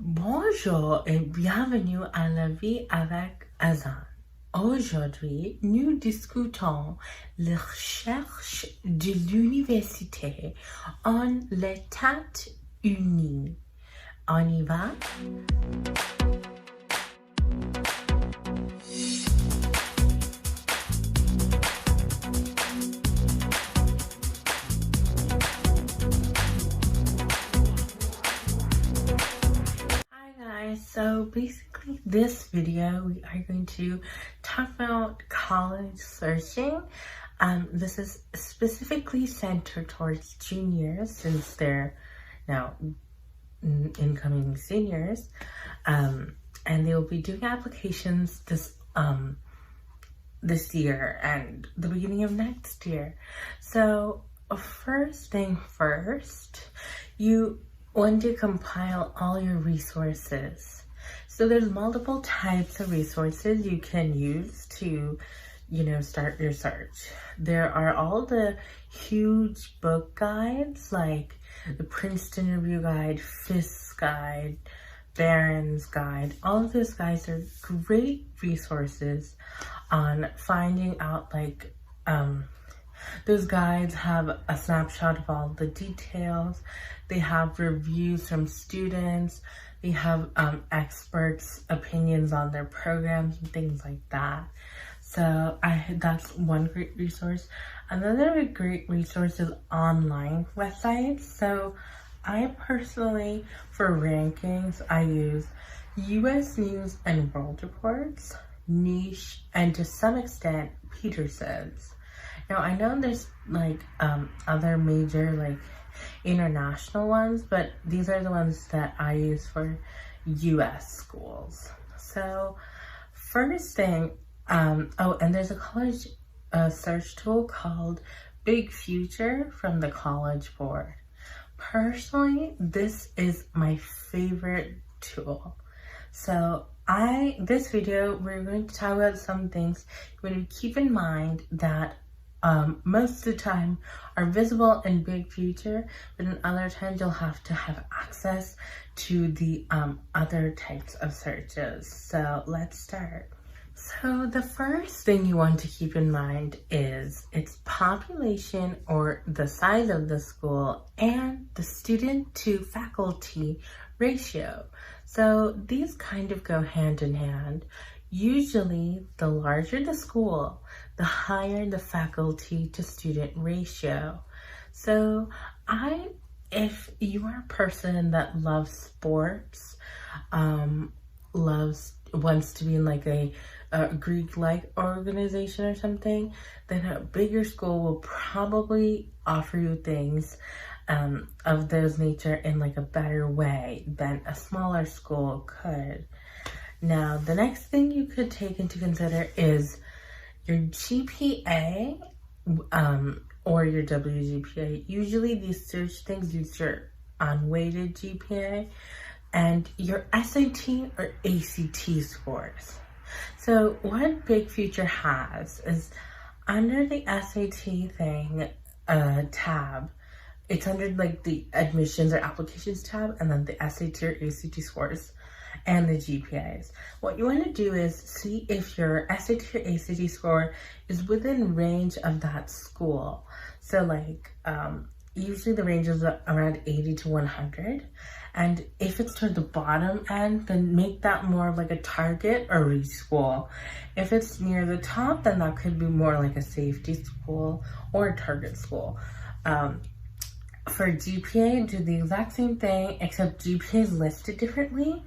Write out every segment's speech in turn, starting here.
Bonjour et bienvenue à la vie avec Azan. Aujourd'hui, nous discutons les recherches de l'université en l'État-Unis. On y va? So basically this video we are going to talk about college searching. This is specifically centered towards juniors since they're now incoming seniors, and they will be doing applications this year and the beginning of next year. So first thing first, you want to compile all your resources. So there's multiple types of resources you can use to, start your search. There are all the huge book guides like the Princeton Review Guide, Fisk Guide, Barron's Guide. All of those guides are great resources on finding out those guides have a snapshot of all the details. They have reviews from students. They have experts' opinions on their programs and things like that. So that's one great resource. Another great resource is online websites. So I personally, for rankings, I use US News and World Reports, Niche, and to some extent, Peterson's. Now, I know there's other major international ones, but these are the ones that I use for US schools. So first thing, and there's a college search tool called Big Future from the College Board. Personally, this is my favorite tool. So this video, we're going to talk about some things you want to keep in mind that most of the time are visible in Big Future, but in other times you'll have to have access to the other types of searches. So let's start. So the first thing you want to keep in mind is its population or the size of the school and the student to faculty ratio. So these kind of go hand in hand. Usually, the larger the school, the higher the faculty to student ratio. So if you are a person that loves sports, wants to be in a Greek-like organization or something, then a bigger school will probably offer you things of those nature in a better way than a smaller school could. Now, the next thing you could take into consider is your GPA or your WGPA. Usually these search things use your unweighted GPA and your SAT or ACT scores. So what Big Future has is under the SAT tab, it's under the admissions or applications tab, and then the SAT or ACT scores and the GPAs. What you want to do is see if your SAT or ACT score is within range of that school. So usually the range is around 80 to 100. And if it's toward the bottom end, then make that more like a target or reach school. If it's near the top, then that could be more like a safety school or a target school. For GPA, do the exact same thing, except GPA is listed differently.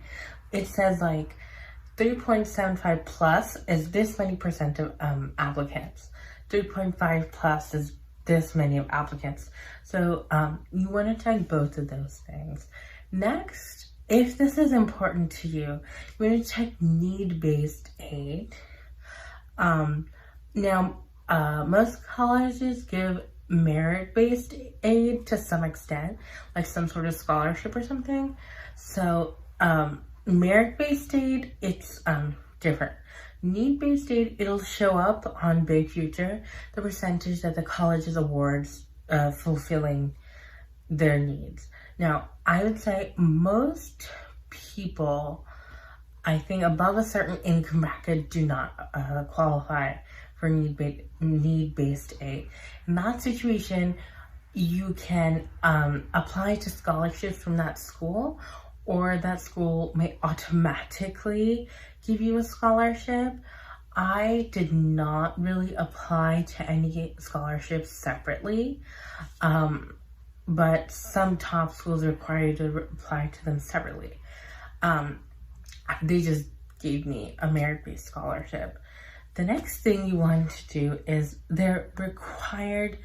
It says 3.75 plus is this many percent of applicants. 3.5 plus is this many of applicants. So you want to check both of those things. Next, if this is important to you, you want to check need-based aid. Most colleges give merit-based aid to some extent, like some sort of scholarship or something. So merit-based aid, it's different. Need-based aid, it'll show up on Big Future, the percentage that the college's awards fulfilling their needs. Now, I would say most people, I think above a certain income bracket, do not qualify for need-based aid. In that situation, you can apply to scholarships from that school, or that school may automatically give you a scholarship. I did not really apply to any scholarships separately, but some top schools require you to apply to them separately. They just gave me a merit-based scholarship. The next thing you want to do is their required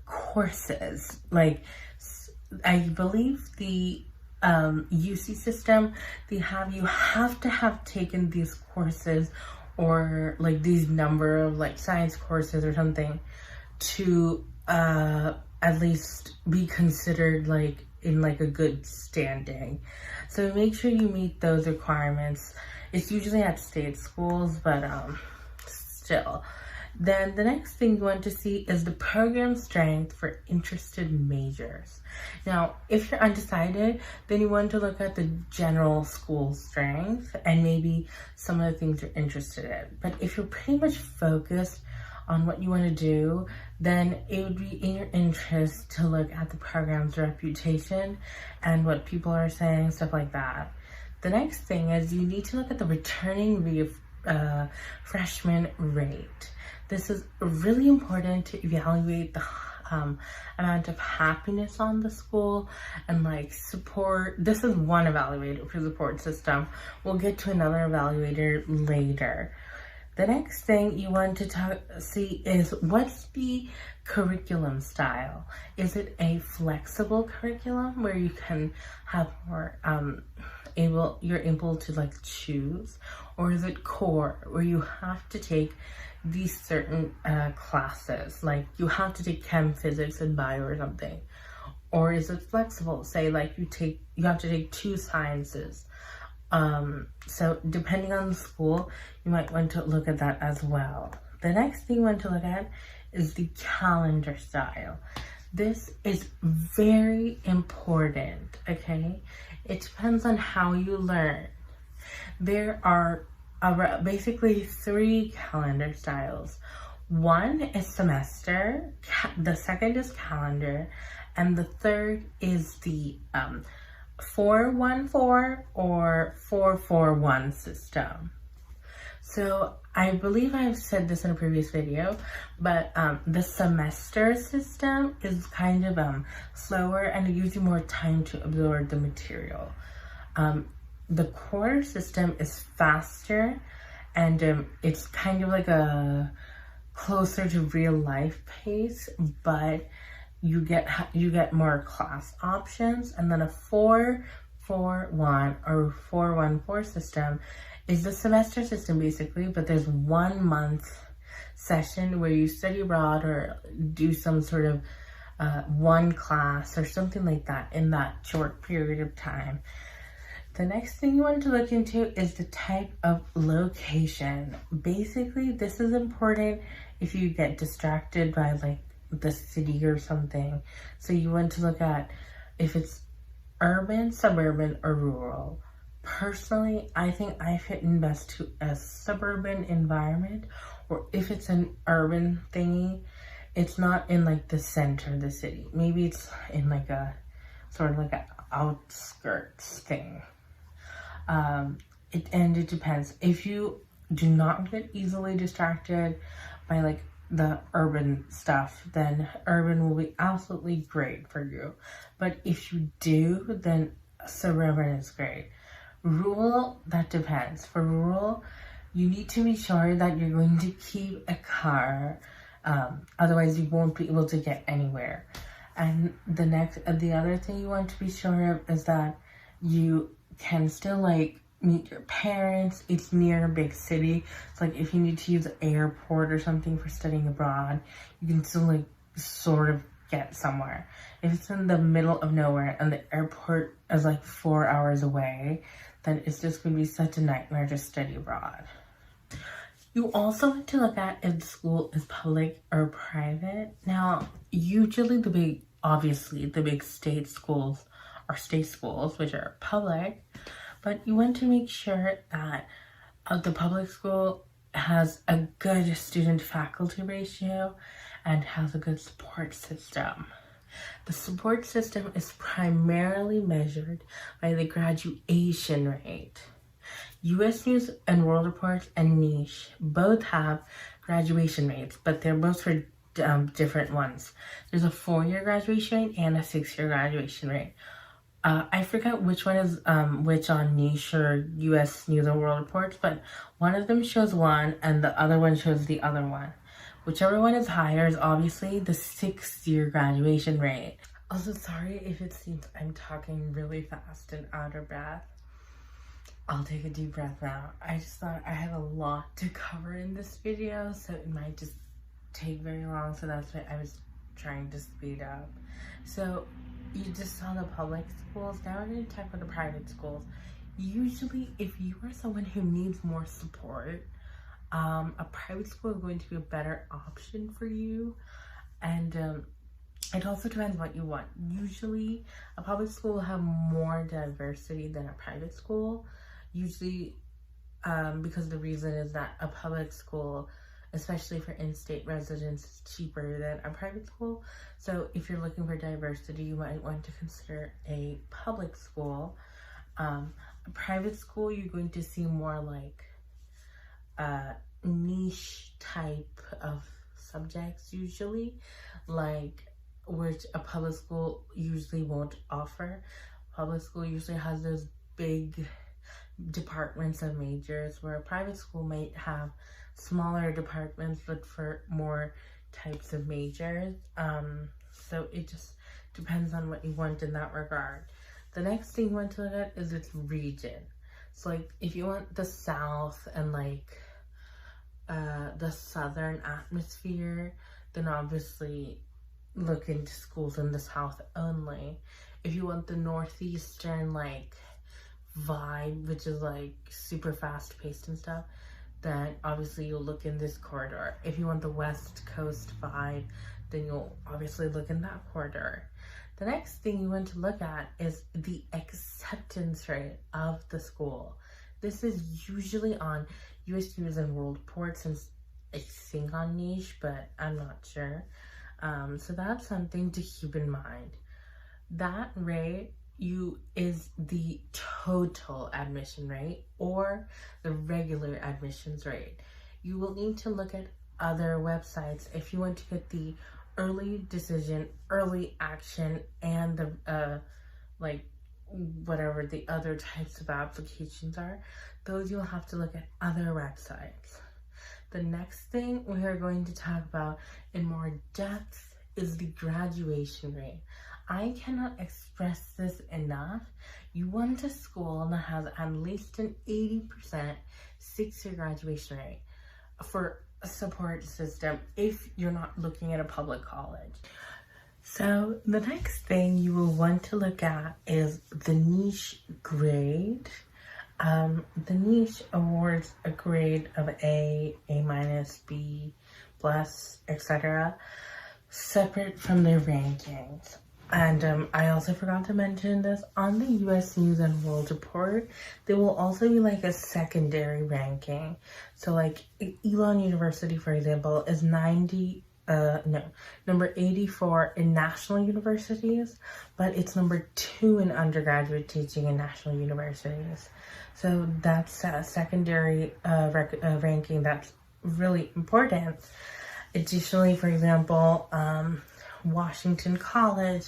courses. Like, I believe the UC system, you have to have taken these courses, or like these number of like science courses or something, to at least be considered like in like a good standing. So make sure you meet those requirements. It's usually at state schools, but still. Then the next thing you want to see is the program strength for interested majors. Now, if you're undecided, then you want to look at the general school strength and maybe some of the things you're interested in. But if you're pretty much focused on what you want to do, then it would be in your interest to look at the program's reputation and what people are saying, stuff like that. The next thing is you need to look at the returning freshman rate. This is really important to evaluate the amount of happiness on the school and like support. This is one evaluator for support system. We'll get to another evaluator later. The next thing you want to see is what's the curriculum style. Is it a flexible curriculum where you can have more you're able to like choose, or is it core where you have to take these certain classes, like you have to take chem, physics, and bio or something? Or is it flexible, say like you have to take 2 sciences? So depending on the school, you might want to look at that as well. The next thing you want to look at is the calendar style. This is very important, okay? It depends on how you learn. There are basically 3 calendar styles. One is semester, the second is calendar, and the third is the 414 or 441 system. So I believe I've said this in a previous video, but the semester system is kind of slower and it gives you more time to absorb the material. The quarter system is faster, and it's kind of like a closer to real life pace, but you get more class options. And then a 441 or 414 system is the semester system basically, but there's 1 month session where you study abroad or do some sort of one class or something like that in that short period of time. The next thing you want to look into is the type of location. Basically, this is important if you get distracted by like the city or something. So you want to look at if it's urban, suburban, or rural. Personally, I think I fit in best to a suburban environment, or if it's an urban thingy, it's not in like the center of the city. Maybe it's in like a sort of like an outskirts thing. It depends. If you do not get easily distracted by like the urban stuff, then urban will be absolutely great for you. But if you do, then suburban is great. Rural, that depends. For rural, you need to be sure that you're going to keep a car. Otherwise you won't be able to get anywhere. And the other thing you want to be sure of is that you can still like meet your parents. It's near a big city. It's like if you need to use an airport or something for studying abroad, you can still like sort of get somewhere. If it's in the middle of nowhere and the airport is like 4 hours away, then it's just going to be such a nightmare to study abroad. You also want to look at if the school is public or private. Now, usually the big state schools are state schools, which are public. But you want to make sure that the public school has a good student-faculty ratio and has a good support system. The support system is primarily measured by the graduation rate. U.S. News and World Report and Niche both have graduation rates, but they're both for different ones. There's a 4-year graduation rate and a 6-year graduation rate. I forget which one is which on Niche or U.S. News and World Reports, but one of them shows one and the other one shows the other one. Whichever one is higher is obviously the 6-year graduation rate. Also, sorry if it seems I'm talking really fast and out of breath. I'll take a deep breath now. I just thought I had a lot to cover in this video, so it might just take very long, so that's why I was trying to speed up. So you just saw the public schools. Now we're going to talk about the private schools. Usually, if you are someone who needs more support, a private school is going to be a better option for you. And it also depends what you want. Usually, a public school will have more diversity than a private school. Usually, because the reason is that a public school, especially for in-state residents, is cheaper than a private school. So if you're looking for diversity, you might want to consider a public school. A private school, you're going to see more like niche type of subjects usually, like which a public school usually won't offer. Public school usually has those big departments of majors, where a private school might have smaller departments but for more types of majors. So it just depends on what you want in that regard. The next thing you want to look at is its region. So like if you want the South and like the Southern atmosphere, then obviously look into schools in the South only. If you want the Northeastern like vibe, which is like super fast paced and stuff, then obviously you'll look in this corridor. If you want the West Coast vibe, then you'll obviously look in that corridor. The next thing you want to look at is the acceptance rate of the school. This is usually on U.S. News and World Report, since I think on Niche, but I'm not sure. So that's something to keep in mind. That rate is the total admission rate or the regular admissions rate. You will need to look at other websites if you want to get the early decision, early action, and the like whatever the other types of applications are. Those you'll have to look at other websites. The next thing we are going to talk about in more depth is the graduation rate. I cannot express this enough. You want a school that has at least an 80% 6-year graduation rate for a support system if you're not looking at a public college. So the next thing you will want to look at is the niche grade. The niche awards a grade of A, A-, B+, etc., separate from their rankings. And I also forgot to mention this, on the U.S. News and World Report, there will also be like a secondary ranking. So like Elon University, for example, is number 84 in national universities, but it's number 2 in undergraduate teaching in national universities. So that's a secondary ranking that's really important. Additionally, for example, Washington College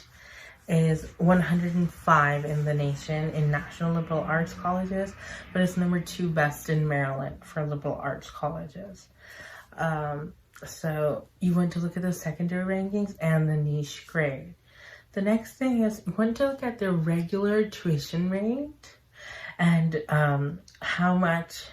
is 105 in the nation in national liberal arts colleges, but it's number 2 best in Maryland for liberal arts colleges. So you want to look at those secondary rankings and the niche grade. The next thing is you want to look at the regular tuition rate and how much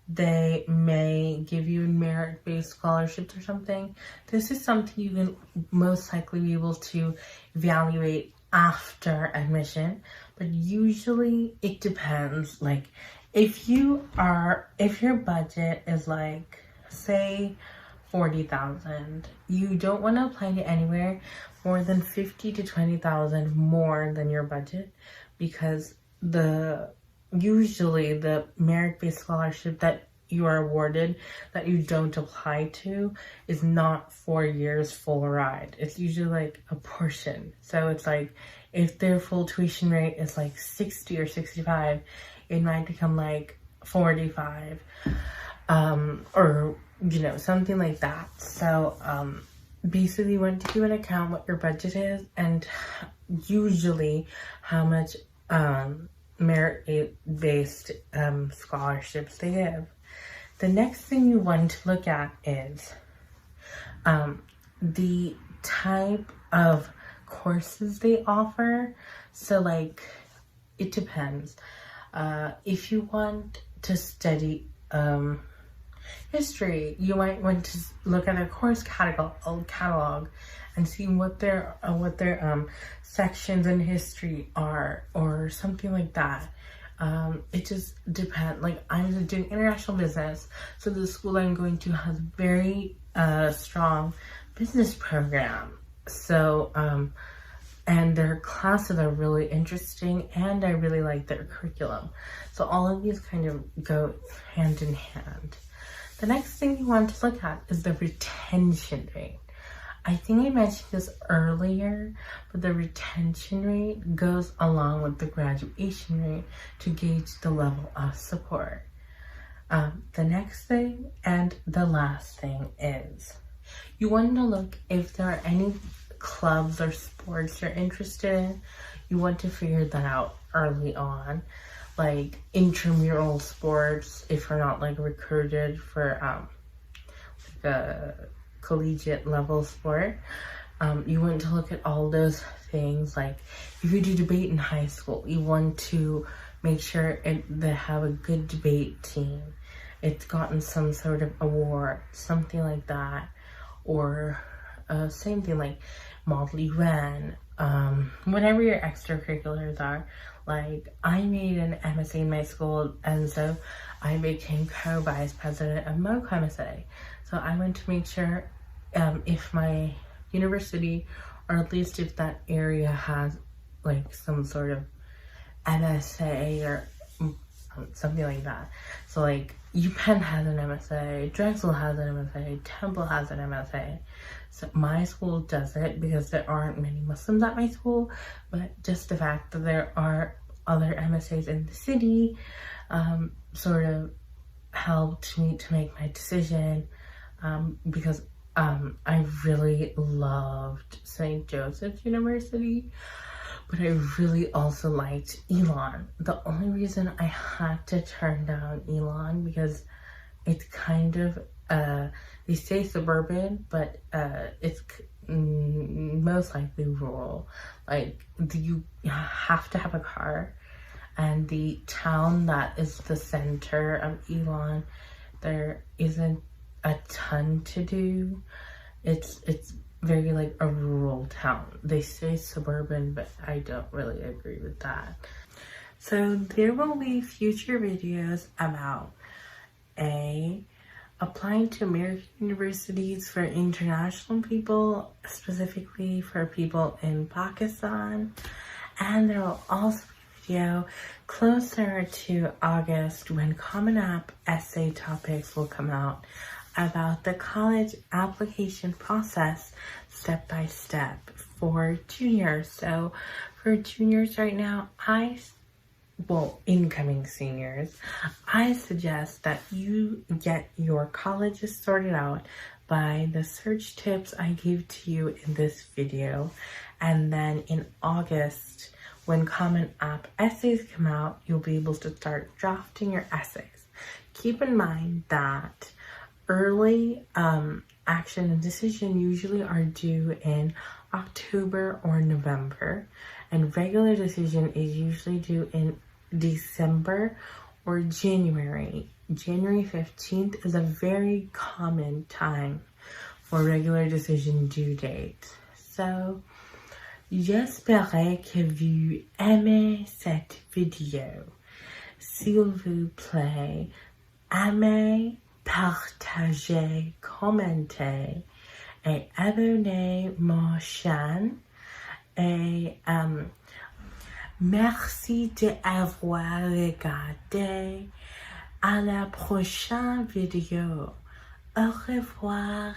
they may give you merit-based scholarships or something. This is something you can most likely be able to evaluate after admission, but usually it depends. Like if your budget is like, say, $40,000, you don't want to apply to anywhere more than $50,000 to $20,000 more than your budget, because usually the merit-based scholarship that you are awarded that you don't apply to is not 4 years full ride. It's usually like a portion. So it's like if their full tuition rate is like 60 or 65, it might become like 45, or something like that. So basically you want to give an account what your budget is and usually how much merit-based scholarships they give. The next thing you want to look at is the type of courses they offer. So like, it depends. If you want to study history, you might want to look at a course catalog and see what their sections in history are, or something like that. It just depends. Like, I'm doing international business, so the school I'm going to has very strong business program. So and their classes are really interesting, and I really like their curriculum. So all of these kind of go hand in hand. The next thing you want to look at is the retention rate. I think I mentioned this earlier, but the retention rate goes along with the graduation rate to gauge the level of support. The next thing and the last thing is you want to look if there are any clubs or sports you're interested in. You want to figure that out early on, like intramural sports if you're not like recruited for like a collegiate level sport. You want to look at all those things. Like if you do debate in high school, you want to make sure they have a good debate team. It's gotten some sort of award, something like that. Or same thing like model event, whatever your extracurriculars are. Like I made an MSA in my school, and so I became co-vice president of MOC MSA. So I want to make sure if my university, or at least if that area has like some sort of MSA or something like that. So like UPenn has an MSA, Drexel has an MSA, Temple has an MSA. So my school does it because there aren't many Muslims at my school, but just the fact that there are other MSAs in the city sort of helped me to make my decision, because I really loved St. Joseph's University, but I really also liked Elon. The only reason I had to turn down Elon because it's kind of, they say suburban, but it's most likely rural. Like you have to have a car, and the town that is the center of Elon, there isn't a ton to do. It's very like a rural town. They say suburban, but I don't really agree with that. So there will be future videos about applying to American universities for international people, specifically for people in Pakistan, and there will also be a video closer to August when Common App essay topics will come out about the college application process step by step for juniors. So for juniors right now, incoming seniors, I suggest that you get your colleges sorted out by the search tips I gave to you in this video. And then in August, when Common App essays come out, you'll be able to start drafting your essays. Keep in mind that early action and decision usually are due in October or November, and regular decision is usually due in December or January. January 15th is a very common time for regular decision due date. So, j'espère que vous aimez cette vidéo. S'il vous plaît, aimez, partagez, commentez et abonnez ma chaîne. Et Merci d'avoir regardé. À la prochaine vidéo. Au revoir.